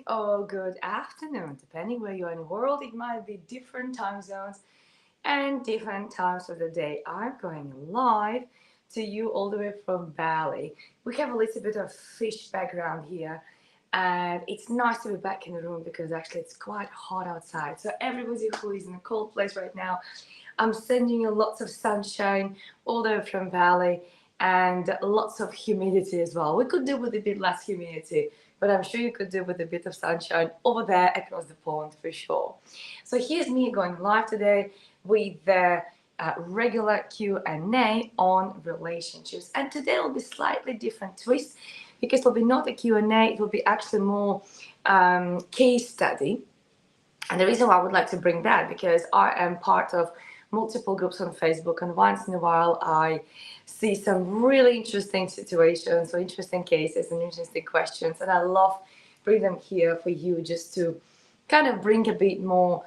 or good afternoon, depending where you are in the world. It might be different time zones and different times of the day. I'm going live to you all the way from Bali. We have a little bit of fish background here, and it's nice to be back in the room because actually it's quite hot outside. So everybody who is in a cold place right now, I'm sending you lots of sunshine all the way from Bali and lots of humidity as well. We could do with a bit less humidity, but I'm sure you could do with a bit of sunshine over there across the pond for sure. So here's me going live today with the regular Q&A on relationships. And today will be slightly different twist because it will be not a Q&A, it will be actually more case study. And the reason why I would like to bring that because I am part of multiple groups on Facebook, and once in a while I see some really interesting situations or interesting cases and interesting questions, and I love bring them here for you just to kind of bring a bit more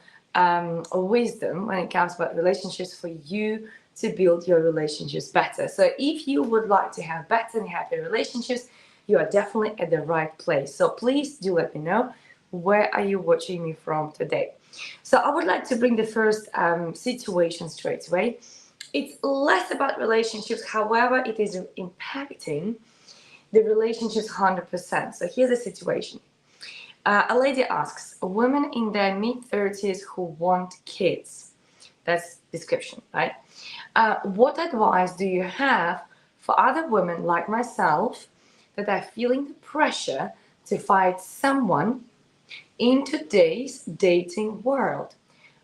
wisdom when it comes about relationships for you to build your relationships better. So if you would like to have better and happier relationships, you are definitely at the right place. So please do let me know, where are you watching me from today? So I would like to bring the first situation straight away. It's less about relationships, however, it is impacting the relationships 100%. So here's the situation. A lady asks, women in their mid-30s who want kids. That's description, right? What advice do you have for other women like myself that are feeling the pressure to find someone in today's dating world?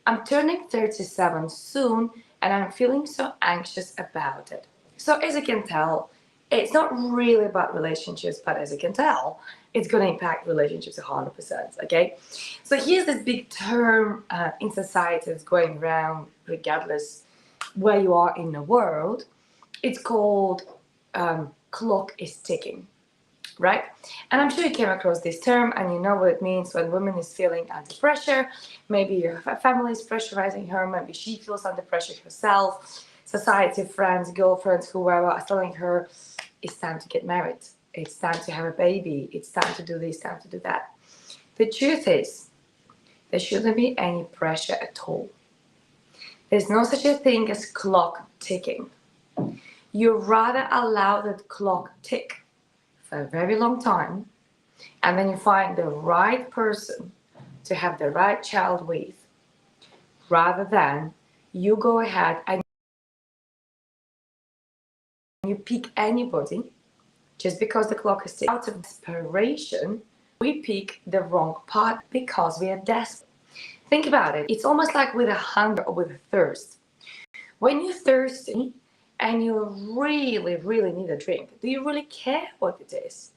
I'm turning 37 soon and I'm feeling so anxious about it. So as you can tell, it's not really about relationships, but as you can tell, it's going to impact relationships 100%, okay? So here's this big term in society that's going around regardless where you are in the world. It's called clock is ticking. Right? And I'm sure you came across this term and you know what it means when woman is feeling under pressure. Maybe your family is pressurizing her, maybe she feels under pressure herself. Society, friends, girlfriends, whoever are telling her it's time to get married, it's time to have a baby, it's time to do this, time to do that. The truth is, there shouldn't be any pressure at all. There's no such a thing as clock ticking. You rather allow that clock tick for a very long time, and then you find the right person to have the right child with, rather than you go ahead and you pick anybody just because the clock is ticking. Out of desperation, we pick the wrong part because we are desperate. Think about it. It's almost like with a hunger or with a thirst. When you're thirsty and you really, really need a drink, do you really care what it is?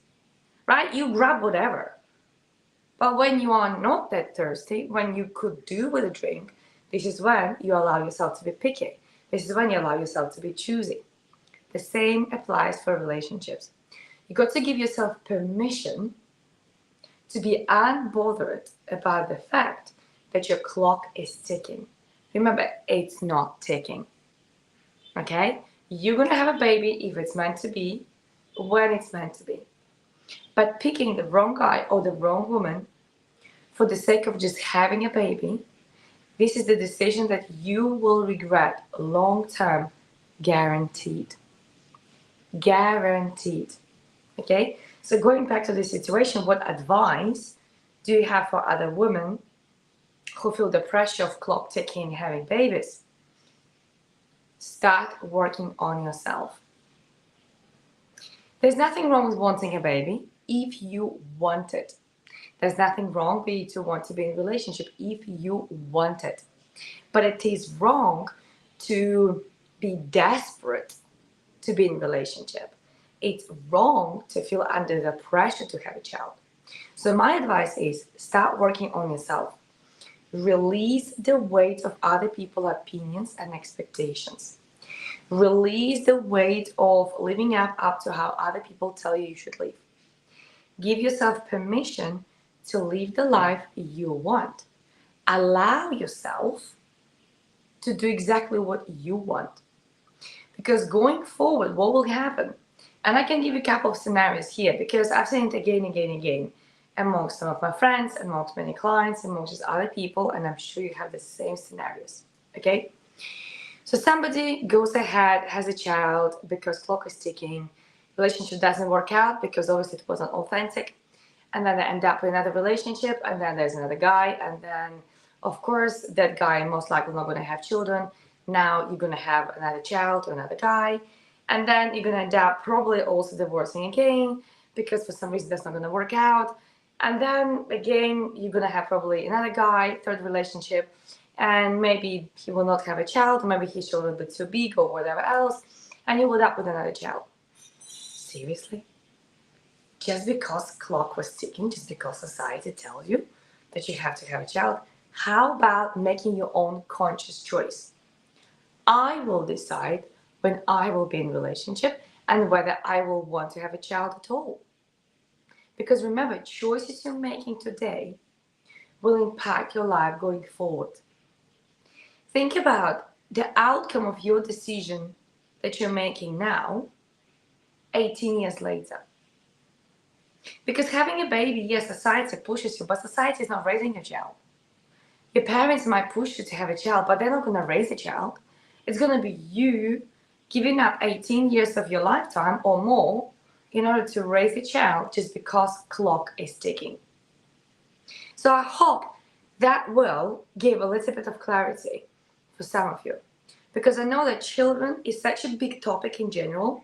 Right? You grab whatever. But when you are not that thirsty, when you could do with a drink, this is when you allow yourself to be picky. This is when you allow yourself to be choosy. The same applies for relationships. You got to give yourself permission to be unbothered about the fact that your clock is ticking. Remember, it's not ticking. Okay? You're going to have a baby if it's meant to be, when it's meant to be. But picking the wrong guy or the wrong woman for the sake of just having a baby, this is the decision that you will regret long term, guaranteed. Guaranteed. Okay? So going back to this situation, what advice do you have for other women who feel the pressure of clock ticking and having babies? Start working on yourself. There's nothing wrong with wanting a baby if you want it. There's nothing wrong for you to want to be in a relationship if you want it. But it is wrong to be desperate to be in a relationship. It's wrong to feel under the pressure to have a child. So my advice is start working on yourself. Release the weight of other people's opinions and expectations. Release the weight of living up to how other people tell you should live. Give yourself permission to live the life you want. Allow yourself to do exactly what you want. Because going forward, what will happen? And I can give you a couple of scenarios here because I've seen it again. amongst some of my friends, amongst many clients, amongst just other people, and I'm sure you have the same scenarios. Okay? So somebody goes ahead, has a child because clock is ticking, relationship doesn't work out because obviously it wasn't authentic, and then they end up in another relationship, and then there's another guy, and then of course that guy most likely not going to have children. Now you're going to have another child or another guy, and then you're going to end up probably also divorcing again because for some reason that's not going to work out. And then again, you're going to have probably another guy, third relationship, and maybe he will not have a child, or maybe he's a little bit too big or whatever else, and you will end up with another child. Seriously? Just because clock was ticking, just because society tells you that you have to have a child, how about making your own conscious choice? I will decide when I will be in a relationship and whether I will want to have a child at all. Because remember, choices you're making today will impact your life going forward. Think about the outcome of your decision that you're making now, 18 years later. Because having a baby, yes, society pushes you, but society is not raising a child. Your parents might push you to have a child, but they're not going to raise a child. It's going to be you giving up 18 years of your lifetime or more in order to raise a child just because clock is ticking. So I hope that will give a little bit of clarity for some of you. Because I know that children is such a big topic in general.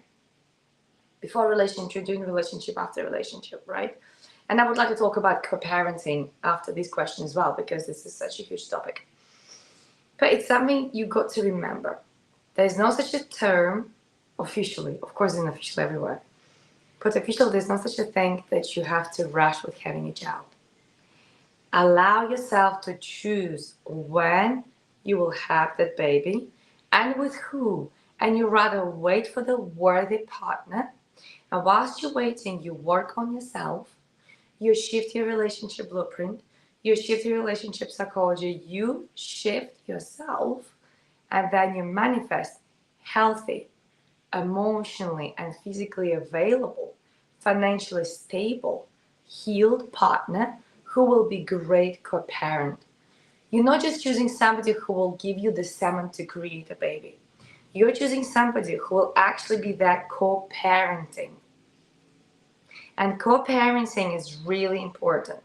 Before relationship, during relationship, after relationship, right? And I would like to talk about co-parenting after this question as well, because this is such a huge topic. But it's something you got to remember. There's no such a term officially, of course, it's unofficial everywhere. But officially, there's no such a thing that you have to rush with having a child. Allow yourself to choose when you will have that baby and with who. And you rather wait for the worthy partner. And whilst you're waiting, you work on yourself. You shift your relationship blueprint. You shift your relationship psychology. You shift yourself. And then you manifest healthy, emotionally and physically available, financially stable, healed partner who will be great co-parent. You're not just choosing somebody who will give you the semen to create a baby. You're choosing somebody who will actually be that co-parenting. And co-parenting is really important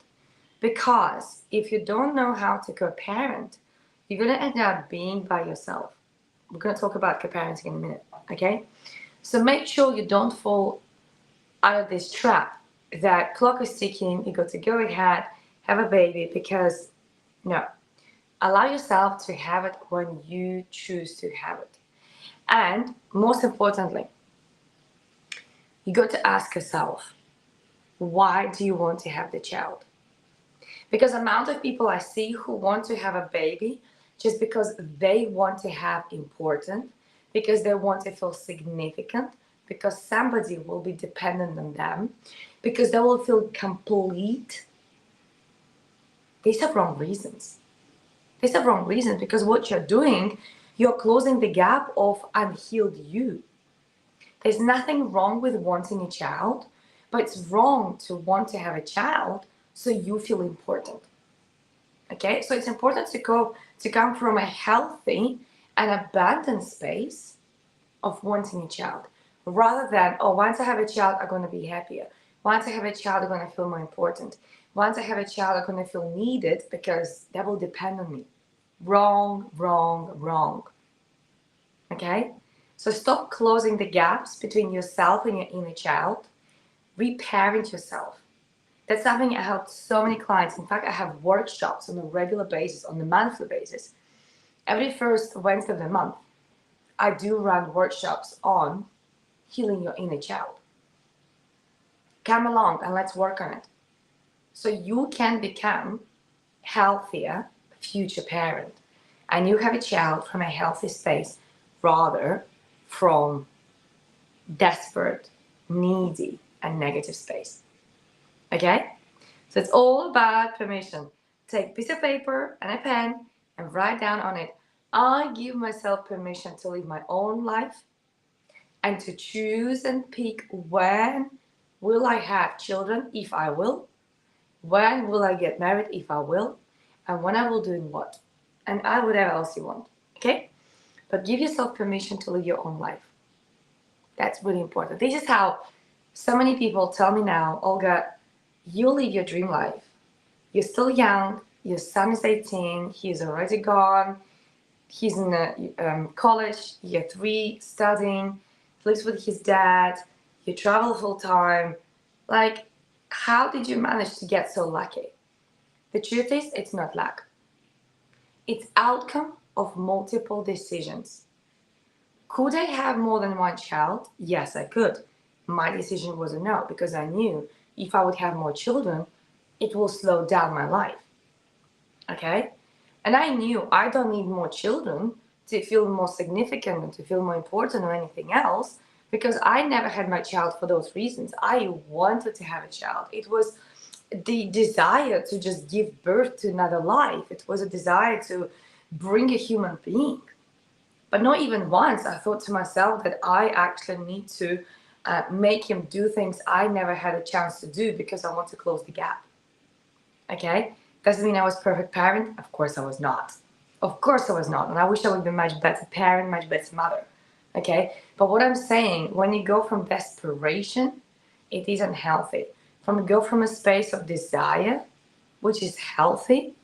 because if you don't know how to co-parent, you're going to end up being by yourself. We're going to talk about co-parenting in a minute, okay? So make sure you don't fall out of this trap that clock is ticking, you got to go ahead, have a baby, because no. Allow yourself to have it when you choose to have it. And most importantly, you got to ask yourself, why do you want to have the child? Because the amount of people I see who want to have a baby just because they want to have important, because they want to feel significant, because somebody will be dependent on them, because they will feel complete. These are wrong reasons. These are wrong reasons because what you're doing, you're closing the gap of unhealed you. There's nothing wrong with wanting a child, but it's wrong to want to have a child so you feel important. Okay, so it's important to come from a healthy and abundant space of wanting a child, rather than, oh, once I have a child, I'm going to be happier. Once I have a child, I'm going to feel more important. Once I have a child, I'm going to feel needed because that will depend on me. Wrong, wrong, wrong. Okay? So stop closing the gaps between yourself and your inner child. Reparent yourself. That's something I help so many clients. In fact, I have workshops on a regular basis, on a monthly basis. Every first Wednesday of the month, I do run workshops on healing your inner child. Come along and let's work on it. So you can become healthier future parent. And you have a child from a healthy space rather from desperate, needy, and negative space. Okay? So it's all about permission. Take a piece of paper and a pen and write down on it, I give myself permission to live my own life and to choose and pick when will I have children, if I will, When will I get married if I will? And when I will do what? And add whatever else you want. Okay? But give yourself permission to live your own life. That's really important. This is how so many people tell me now, Olga, you live your dream life. You're still young. Your son is 18. He's already gone. He's in college, year 3, studying. He lives with his dad. You travel full time. Like, how did you manage to get so lucky? The truth is, it's not luck. It's outcome of multiple decisions. Could I have more than one child? Yes, I could. My decision was a no because I knew if I would have more children, it will slow down my life. Okay? And I knew I don't need more children to feel more significant and to feel more important or anything else because I never had my child for those reasons. I wanted to have a child. It was the desire to just give birth to another life. It was a desire to bring a human being. But not even once I thought to myself that I actually need to make him do things I never had a chance to do because I want to close the gap. Okay? Doesn't mean I was a perfect parent. Of course I was not. Of course I was not. And I wish I would be a much better parent, much better mother. Okay? But what I'm saying, when you go from desperation, it is unhealthy. Go from a space of desire, which is healthy,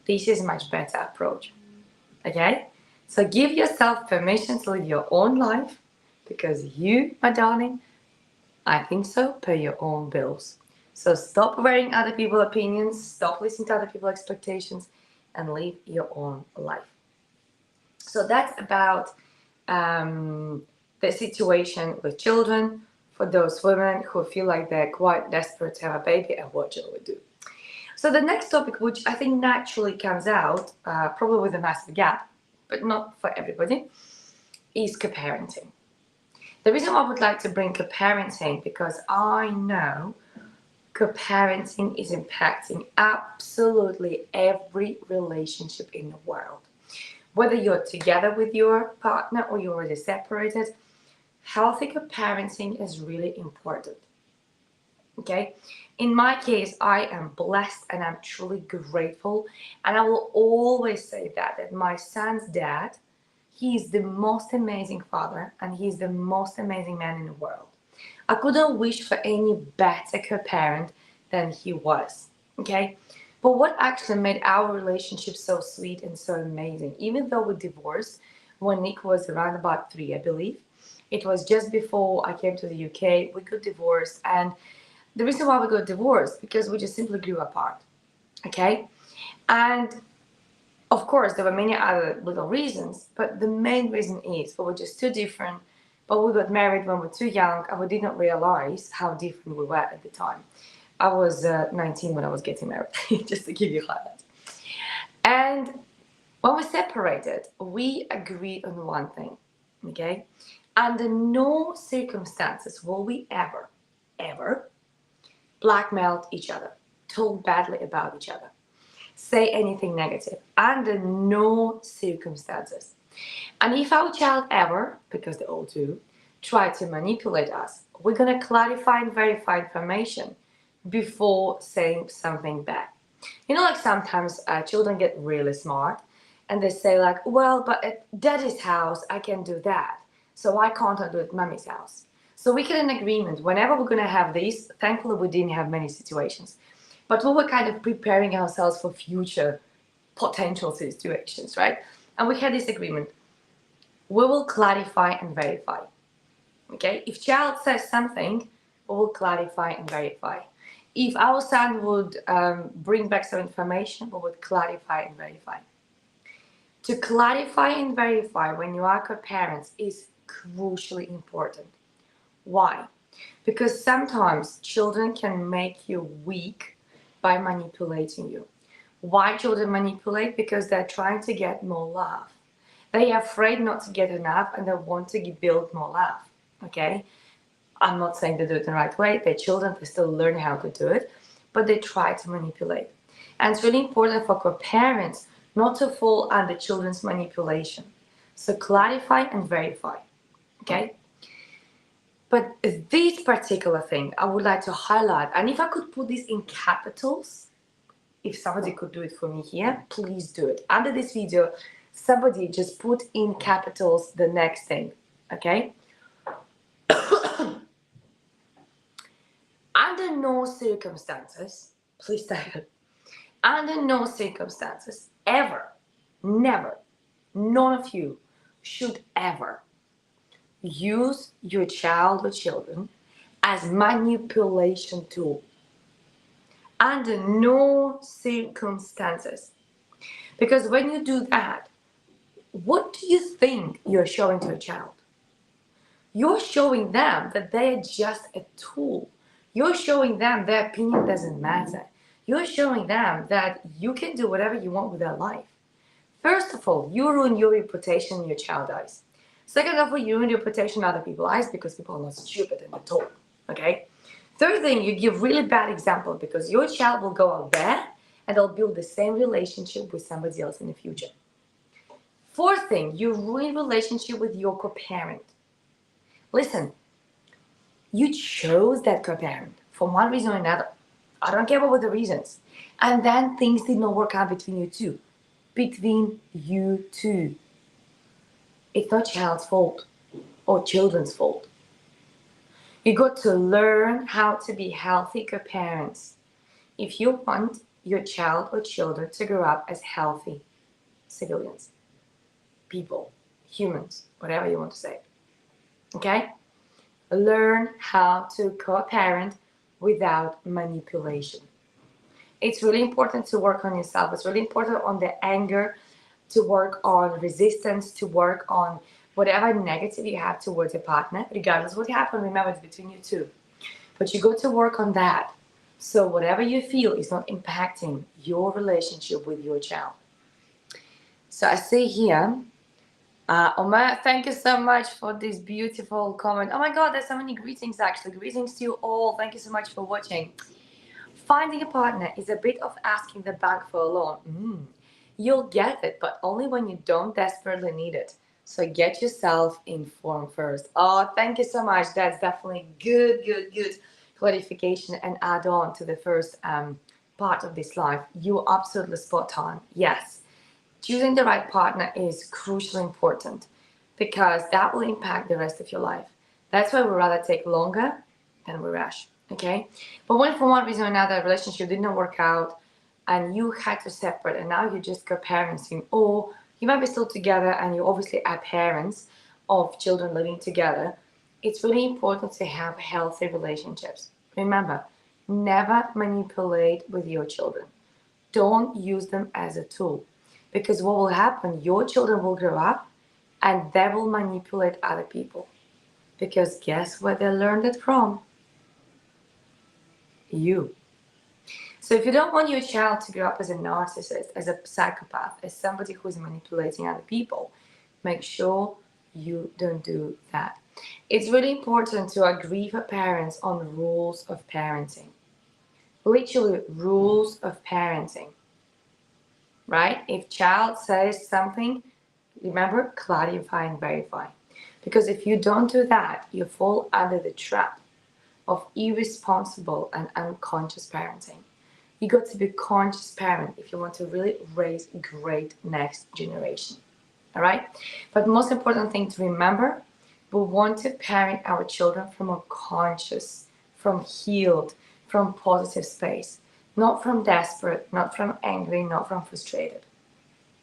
this is a much better approach. Okay? So give yourself permission to live your own life because you, my darling, I think so, pay your own bills. So stop worrying other people's opinions, stop listening to other people's expectations, and live your own life. So that's about the situation with children for those women who feel like they're quite desperate to have a baby and what shall we do. So the next topic, which I think naturally comes out, probably with a massive gap, but not for everybody, is co-parenting. The reason why I would like to bring co-parenting because I know co-parenting is impacting absolutely every relationship in the world. Whether you're together with your partner or you're already separated, healthy co-parenting is really important. Okay? In my case, I am blessed and I'm truly grateful. And I will always say that my son's dad, he's the most amazing father and he's the most amazing man in the world. I couldn't wish for any better co-parent than he was. Okay? But what actually made our relationship so sweet and so amazing, even though we divorced when Nick was around about 3, I believe, it was just before I came to the UK, we got divorced. And the reason why we got divorced, because we just simply grew apart. Okay? And of course, there were many other little reasons, but the main reason is we were just too different. But we got married when we were too young and we didn't realize how different we were at the time. I was 19 when I was getting married, just to give you highlights. And when we separated, we agreed on one thing, okay? Under no circumstances will we ever blackmail each other, talk badly about each other, say anything negative, under no circumstances. And if our child ever, because they all do, try to manipulate us, we're going to clarify and verify information before saying something back. You know, like sometimes children get really smart and they say like, well, but at daddy's house, I can do that. So why can't I do it at mommy's house? So we get an agreement. Whenever we're going to have these, thankfully we didn't have many situations, but we were kind of preparing ourselves for future potential situations, right? And we had this agreement. We will clarify and verify. Okay? If child says something, we will clarify and verify. If our son would bring back some information, we would clarify and verify. To clarify and verify when you are co-parents is crucially important. Why? Because sometimes children can make you weak by manipulating you. Why children manipulate? Because they're trying to get more love. They are afraid not to get enough and they want to build more love. Okay? I'm not saying they do it the right way. They're children, they still learn how to do it, but they try to manipulate. And it's really important for co-parents not to fall under children's manipulation. So clarify and verify. Okay? But this particular thing I would like to highlight, and if I could put this in capitals, if somebody could do it for me here, please do it. Under this video, somebody just put in capitals the next thing, okay? Under no circumstances, please type it. Under no circumstances, ever, never, none of you should ever use your child or children as manipulation tool. Under no circumstances. Because when you do that, what do you think you're showing to a child? You're showing them that they're just a tool. You're showing them their opinion doesn't matter. You're showing them that you can do whatever you want with their life. First of all, you ruin your reputation in your child's eyes. Second of all, you ruin your reputation in other people's eyes because people are not stupid and they talk. Okay? Third thing, you give really bad example because your child will go out there and they'll build the same relationship with somebody else in the future. Fourth thing, you ruin relationship with your co-parent. Listen, you chose that co-parent for one reason or another. I don't care what were the reasons. And then things did not work out between you two. Between you two. It's not child's fault or children's fault. You got to learn how to be healthy co-parents if you want your child or children to grow up as healthy civilians, people, humans, whatever you want to say. Okay? Learn how to co-parent without manipulation. It's really important to work on yourself. It's really important on the anger, to work on resistance, to work on whatever negative you have towards your partner, regardless of what happened. Remember, it's between you two. But you got to work on that. So whatever you feel is not impacting your relationship with your child. So I see here, Omar, thank you so much for this beautiful comment. Oh my God, there's so many greetings actually. Greetings to you all. Thank you so much for watching. Finding a partner is a bit of asking the bank for a loan. You'll get it, but only when you don't desperately need it. So get yourself informed first. Oh, thank you so much. That's definitely good clarification and add on to the first part of this life. You're absolutely spot on. Yes. Choosing the right partner is crucially important because that will impact the rest of your life. That's why we rather take longer than we rush, okay? But when for one reason or another a relationship did not work out and you had to separate and now you're just co-parenting, or you might be still together and you obviously are parents of children living together, it's really important to have healthy relationships. Remember, never manipulate with your children. Don't use them as a tool. Because what will happen, your children will grow up and they will manipulate other people. Because guess where they learned it from? You. So if you don't want your child to grow up as a narcissist, as a psychopath, as somebody who's manipulating other people, make sure you don't do that. It's really important to agree for parents on rules of parenting. Literally, rules of parenting. Right? If child says something, remember, clarify and verify. Because if you don't do that, you fall under the trap of irresponsible and unconscious parenting. You got to be conscious parent if you want to really raise a great next generation. All right? But the most important thing to remember, we want to parent our children from a conscious, from healed, from positive space. Not from desperate, not from angry, not from frustrated.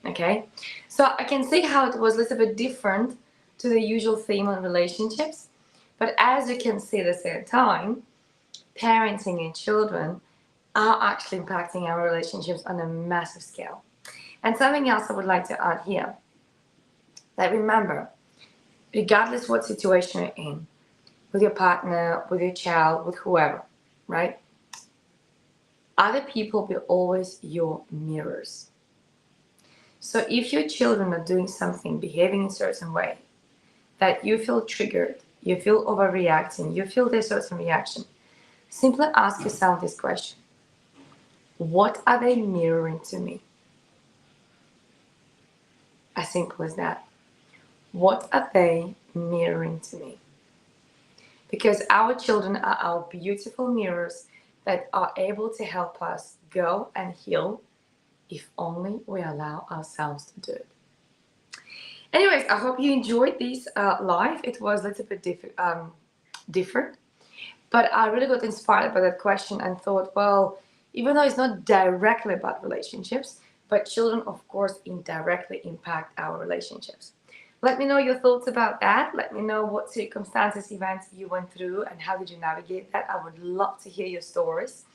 Okay? So I can see how it was a little bit different to the usual theme on relationships. But as you can see at the same time, parenting and children are actually impacting our relationships on a massive scale. And something else I would like to add here, that remember, regardless what situation you're in, with your partner, with your child, with whoever, right? Other people will always your mirrors. So if your children are doing something, behaving in a certain way, that you feel triggered, you feel overreacting, you feel there's a certain reaction, simply ask yourself this question. What are they mirroring to me? As simple as that. What are they mirroring to me? because our children are our beautiful mirrors that are able to help us go and heal if only we allow ourselves to do it. Anyways, I hope you enjoyed this live. It was a little bit different, but I really got inspired by that question and thought, well, even though it's not directly about relationships, but children, of course, indirectly impact our relationships. Let me know your thoughts about that. Let me know what circumstances, events you went through, and how did you navigate that. I would love to hear your stories.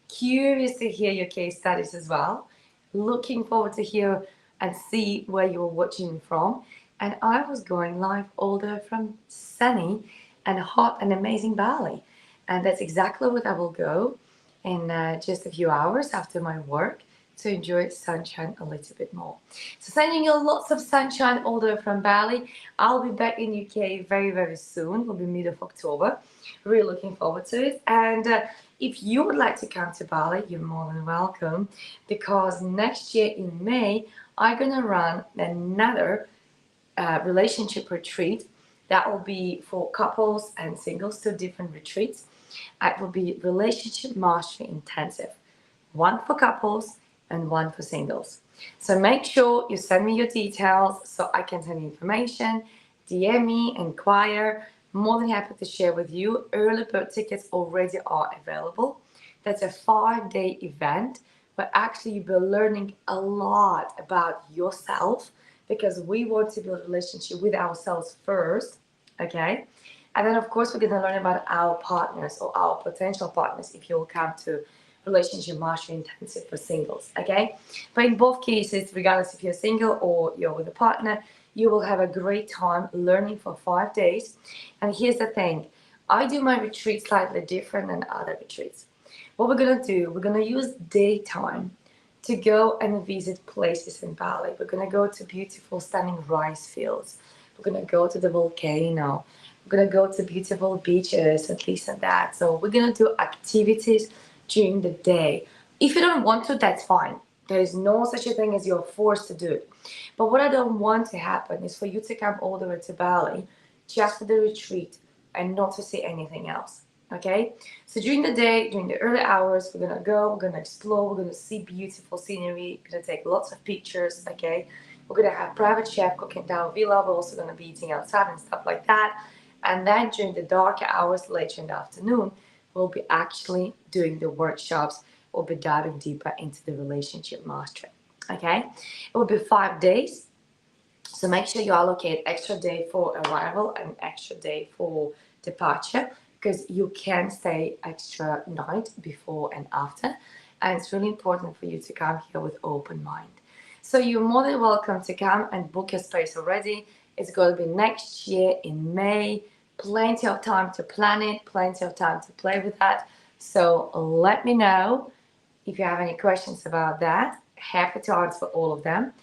Curious to hear your case studies as well. Looking forward to hear and see where you're watching from. And I was going live all the way from sunny and hot and amazing Bali. And that's exactly what I will go in just a few hours after my work to enjoy sunshine a little bit more. So sending you lots of sunshine all the way from Bali. I'll be back in UK very, very soon. It'll be mid of October. Really looking forward to it. And if you would like to come to Bali, you're more than welcome, because next year in May, I'm going to run another relationship retreat that will be for couples and singles, two different retreats. It will be relationship mastery intensive, one for couples and one for singles. So make sure you send me your details so I can send you information, DM me, inquire. More than happy to share with you. Early bird tickets already are available. That's a 5-day event where actually you'll be learning a lot about yourself, because we want to build a relationship with ourselves first, okay? And then, of course, we're going to learn about our partners or our potential partners if you'll come to relationship mastery intensive for singles, okay? But in both cases, regardless if you're single or you're with a partner, you will have a great time learning for 5 days. And here's the thing, I do my retreats slightly different than other retreats. What we're going to do, we're going to use daytime to go and visit places in Bali. We're going to go to beautiful, stunning rice fields. We're going to go to the volcano. We're going to go to beautiful beaches and this and that. So we're going to do activities during the day. If you don't want to, that's fine. There is no such a thing as you're forced to do it. But what I don't want to happen is for you to come all the way to Bali just for the retreat and not to see anything else. Okay? So during the day, during the early hours, we're gonna go, we're gonna explore, we're gonna see beautiful scenery, we're gonna take lots of pictures, okay? We're gonna have private chef cooking down villa, we're also gonna be eating outside and stuff like that. And then during the darker hours later in the afternoon, we'll be actually doing the workshops. We'll be diving deeper into the relationship mastery. Okay? It will be 5 days. So make sure you allocate extra day for arrival and extra day for departure, because you can stay extra night before and after. And it's really important for you to come here with open mind. So you're more than welcome to come and book your space already. It's going to be next year in May. Plenty of time to plan it, plenty of time to play with that. So let me know if you have any questions about that. Happy to answer all of them.